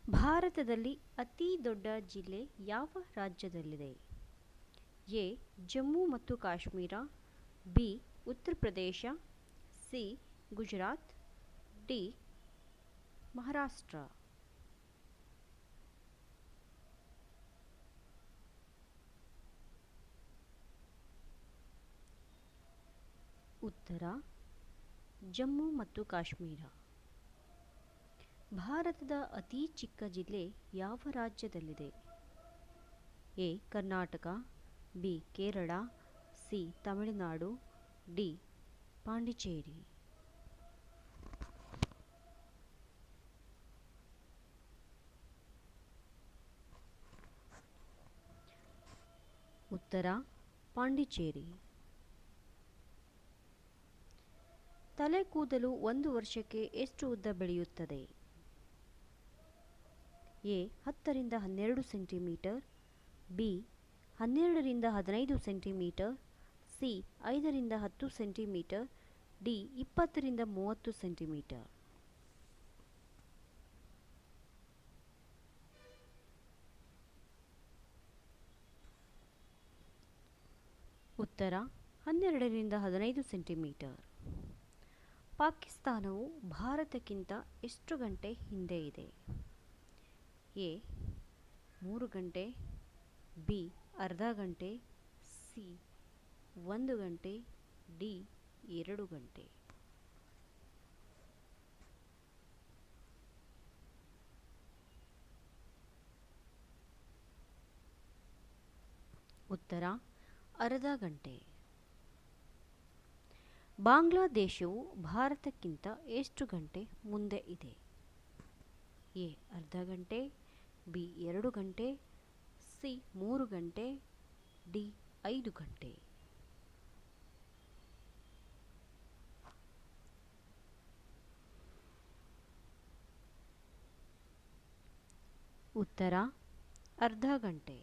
ಭಾರತದಲ್ಲಿ ಅತಿ ದೊಡ್ಡ ಜಿಲ್ಲೆ ಯಾವ ರಾಜ್ಯದಲ್ಲಿದೆ? ಎ. ಜಮ್ಮು ಮತ್ತು Kashmir, B. Uttar Pradesh, C. Gujarat, D. Maharashtra. ಉತ್ತರ ಜಮ್ಮು ಮತ್ತು ಕಾಶ್ಮೀರ. ಭಾರತದ ಅತಿ ಚಿಕ್ಕ ಜಿಲ್ಲೆ ಯಾವ ರಾಜ್ಯದಲ್ಲಿದೆ? A. Karnataka, B. Kerala, C. Tamil Nadu, D. Pondicherry. ಉತ್ತರ ಪಾಂಡಿಚೇರಿ. ತಲೆ ಕೂದಲು ಒಂದು ವರ್ಷಕ್ಕೆ ಎಷ್ಟು ಉದ್ದ ಬೆಳೆಯುತ್ತದೆ? ಎ. 10 ರಿಂದ 12 ಸೆಂಟಿಮೀಟರ್, ಬಿ. 12 ರಿಂದ 15 ಸೆಂಟಿಮೀಟರ್, ಸಿ. 5 ರಿಂದ 10 ಸೆಂಟಿಮೀಟರ್, ಡಿ. 20 ರಿಂದ 30 ಸೆಂಟಿಮೀಟರ್. ಉತ್ತರ 12 ರಿಂದ 15 ಸೆಂಟಿಮೀಟರ್. ಪಾಕಿಸ್ತಾನವು ಭಾರತಕ್ಕಿಂತ ಎಷ್ಟು ಗಂಟೆ ಹಿಂದೆ ಇದೆ? ಎ. 3 ಗಂಟೆ, ಬಿ. ಅರ್ಧ ಗಂಟೆ, ಸಿ. 1 ಗಂಟೆ, ಡಿ. 2 ಗಂಟೆ. ಉತ್ತರ ಅರ್ಧ ಗಂಟೆ. ಬಾಂಗ್ಲಾದೇಶವು ಭಾರತಕ್ಕಿಂತ ಎಷ್ಟು ಗಂಟೆ ಮುಂದೆ ಇದೆ? ಎ. ಅರ್ಧ ಗಂಟೆ, ಬಿ. 2 ಗಂಟೆ, ಸಿ. 3 ಗಂಟೆ, ಡಿ. 5 ಗಂಟೆ. ಉತ್ತರ ಅರ್ಧ ಗಂಟೆ.